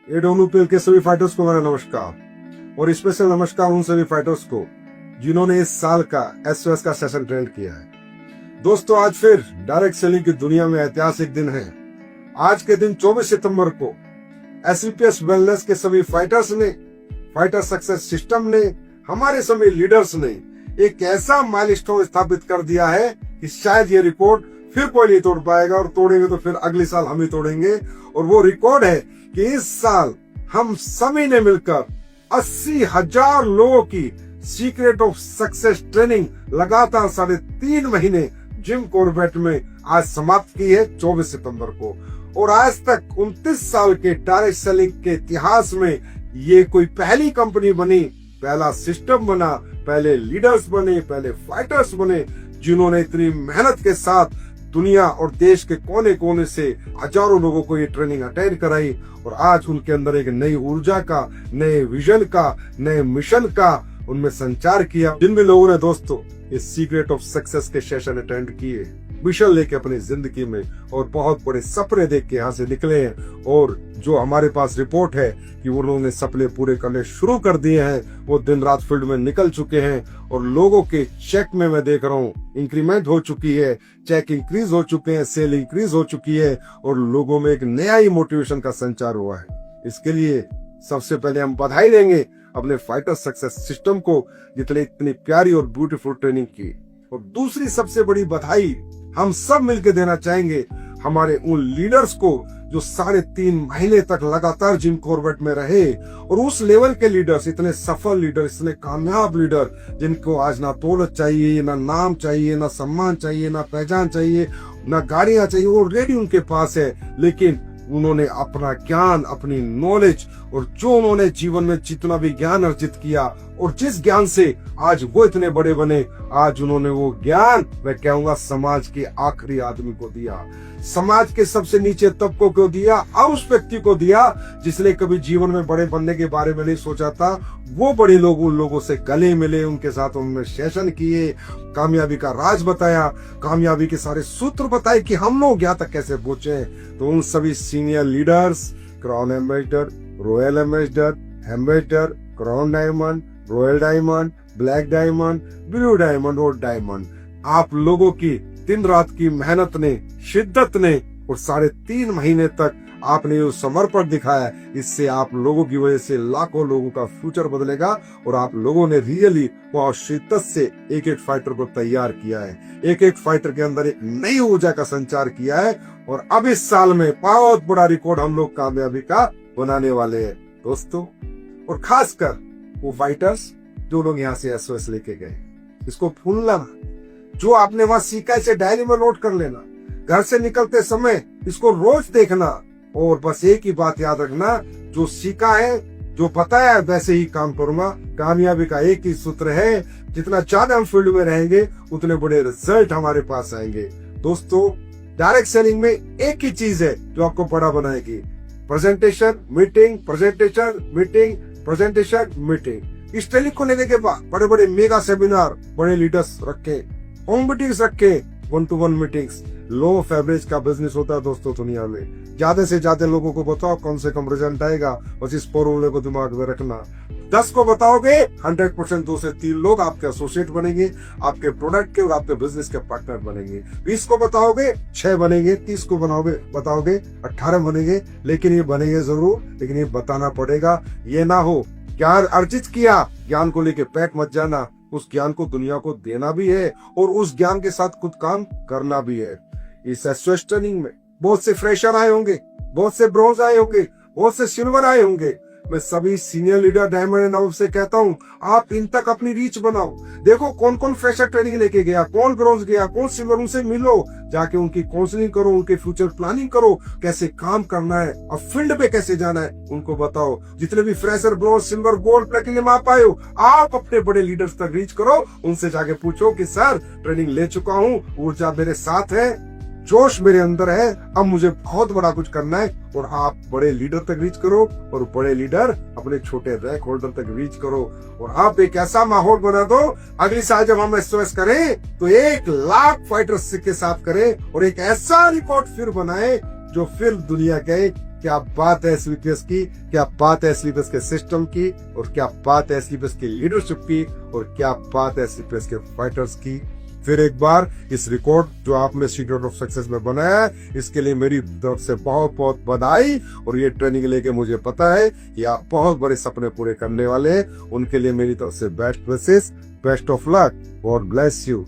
AWPL के सभी fighters को मेरा नमस्कार और स्पेशल नमस्कार उन सभी फाइटर्स को जिन्होंने इस साल का एसओएस का सेशन ट्रेंड किया है। दोस्तों, आज फिर डायरेक्ट सेलिंग की दुनिया में ऐतिहासिक दिन है। आज के दिन 24 सितंबर को एसवीपीएस वेलनेस के सभी फाइटर्स ने, फाइटर सक्सेस सिस्टम ने, हमारे सभी लीडर्स ने एक ऐसा माइलस्टोन स्थापित कर दिया है कि शायद ये रिकॉर्ड फिर कोई नहीं तोड़ पाएगा, और तोड़ेंगे तो फिर अगले साल हम ही तोड़ेंगे। और वो रिकॉर्ड है कि इस साल हम सभी ने मिलकर 80,000 लोगों की सीक्रेट ऑफ सक्सेस ट्रेनिंग लगातार 3.5 महीने जिम कॉर्बेट में आज समाप्त की है 24 सितंबर को। और आज तक 29 साल के डायरेक्ट सेलिंग के इतिहास में ये कोई पहली कंपनी बनी, पहला सिस्टम बना, पहले लीडर्स बने, पहले फाइटर्स बने जिन्होंने इतनी मेहनत के साथ दुनिया और देश के कोने कोने से हजारों लोगों को ये ट्रेनिंग अटेंड कराई। और आज उनके अंदर एक नई ऊर्जा का, नए विजन का, नए मिशन का उनमें संचार किया। जिन भी लोगों ने दोस्तों इस सीक्रेट ऑफ सक्सेस के सेशन अटेंड किए, मिशन लेके अपनी जिंदगी में और बहुत बड़े सपने देख के यहाँ से निकले हैं, और जो हमारे पास रिपोर्ट है कि वो लोगों ने सपने पूरे करने शुरू कर दिए हैं, वो दिन रात फील्ड में निकल चुके हैं। और लोगों के चेक में मैं देख रहा हूँ इंक्रीमेंट हो चुकी है, चेक इंक्रीज हो चुके हैं, सेल इंक्रीज हो चुकी है, और लोगों में एक नया ही मोटिवेशन का संचार हुआ है। इसके लिए सबसे पहले हम बधाई देंगे अपने फाइटर सक्सेस सिस्टम को, जितने इतनी प्यारी और ब्यूटीफुल ट्रेनिंग की। और दूसरी सबसे बड़ी बधाई हम सब मिलकर देना चाहेंगे हमारे उन लीडर्स को जो 3.5 महीने तक लगातार जिम कॉर्बेट में रहे, और उस लेवल के लीडर्स, इतने सफल लीडर, इतने कामयाब लीडर जिनको आज ना दौलत चाहिए, ना नाम चाहिए, ना सम्मान चाहिए, ना पहचान चाहिए, ना गाड़ियां चाहिए, वो ऑलरेडी उनके पास है। लेकिन उन्होंने अपना ज्ञान, अपनी नॉलेज, और जो उन्होंने जीवन में जितना भी ज्ञान अर्जित किया और जिस ज्ञान से आज वो इतने बड़े बने, आज उन्होंने वो ज्ञान, मैं कहूंगा, समाज के आखिरी आदमी को दिया, समाज के सबसे नीचे तबकों को दिया, और उस व्यक्ति को दिया जिसने कभी जीवन में बड़े बनने के बारे में नहीं सोचा था। वो बड़े लोग उन लोगों से गले मिले, उनके साथ उन्होंने सेशन किए, कामयाबी का राज बताया, कामयाबी के सारे सूत्र बताए कि हम लोग यहाँ तक कैसे पहुंचे। तो उन सभी senior leaders, crown ambassador, royal ambassador, crown diamond, royal diamond, black diamond, blue diamond और डायमंड, आप लोगों की दिन रात की मेहनत ने, शिद्दत ने, और 3.5 महीने तक आपने जो समर्पण दिखाया, इससे आप लोगों की वजह से लाखों लोगों का फ्यूचर बदलेगा। और आप लोगों ने रियली बहुत शिद्दत से एक एक फाइटर को तैयार किया है, एक एक फाइटर के अंदर एक नई ऊर्जा का संचार किया है। और अब इस साल में बहुत बड़ा रिकॉर्ड हम लोग कामयाबी का बनाने वाले हैं दोस्तों। और खासकर वो फाइटर्स जो लोग यहाँ से एसओएस लेके गए, इसको भूलना ना, जो आपने वहां सीखा इसे डायरी में नोट कर लेना, घर से निकलते समय इसको रोज देखना, और बस एक ही बात याद रखना, जो सीखा है, जो बताया है, वैसे ही काम करूंगा। कामयाबी का एक ही सूत्र है, जितना ज्यादा हम फील्ड में रहेंगे उतने बड़े रिजल्ट हमारे पास आएंगे। दोस्तों, डायरेक्ट सेलिंग में एक ही चीज है जो आपको बड़ा बनाएगी, presentation, meeting, presentation, meeting, presentation, meeting. इस टेलिक को लेने के बाद बड़े बड़े मेगा सेमिनार, बड़े लीडर्स रखे, होम मीटिंग्स रखे, 1-to-1 meetings. Low of average का बिजनेस होता है दोस्तों दुनिया में। ज्यादा से ज्यादा लोगों को बताओ, कम से कम रिजल्ट आएगा। बस इस फॉर्मूले को दिमाग में रखना। 10 को बताओगे 100% 2 से 3 लोग आपके एसोसिएट बनेंगे, आपके प्रोडक्ट के और आपके बिजनेस के पार्टनर बनेंगे। 20 को बताओगे 6 बनेंगे, 30 को बताओगे 18 बनेंगे। लेकिन ये बनेंगे जरूर, लेकिन ये बताना पड़ेगा। ये ना हो ज्ञान अर्जित किया, ज्ञान को लेके पैट मत जाना। उस ज्ञान को दुनिया को देना भी है, और उस ज्ञान के साथ कुछ काम करना भी है। इस एसओएस ट्रेनिंग में बहुत से फ्रेशर आए होंगे, बहुत से ब्रोंज आए होंगे, बहुत से सिल्वर आए होंगे। मैं सभी senior leader diamond and above से कहता हूँ, आप इन तक अपनी रीच बनाओ। देखो कौन कौन फ्रेशर ट्रेनिंग लेके गया, कौन ब्रोंज गया, कौन सिल्वर, उनसे मिलो, जाके उनकी काउंसलिंग करो, उनके फ्यूचर प्लानिंग करो, कैसे काम करना है और फील्ड पे कैसे जाना है उनको बताओ। जितने भी fresher, bronze, silver, gold, platinum आप आए हो, आप अपने बड़े लीडर्स तक रीच करो। उनसे जाके पूछो कि सर ट्रेनिंग ले चुका हूँ, ऊर्जा मेरे साथ है, जोश मेरे अंदर है, अब मुझे बहुत बड़ा कुछ करना है। और आप बड़े लीडर तक रीच करो, और बड़े लीडर अपने छोटे रैंक होल्डर तक रीच करो, और आप एक ऐसा माहौल बना दो, अगली साल जब हम एसओएस करें तो 1 लाख फाइटर्स के साथ करें, और एक ऐसा रिकॉर्ड फिर बनाए जो फिर दुनिया कहे क्या बात है SVPS की, क्या बात है SVPS के सिस्टम की, और क्या बात है SVPS की लीडरशिप की, और क्या बात है SVPS के फाइटर्स की। फिर एक बार इस रिकॉर्ड जो आपने सीक्रेट ऑफ सक्सेस में बनाया है, इसके लिए मेरी तरफ से बहुत बहुत बधाई। और ये ट्रेनिंग लेके मुझे पता है कि आप बहुत बड़े सपने पूरे करने वाले हैं। उनके लिए मेरी तरफ से best wishes, best of luck, God bless you.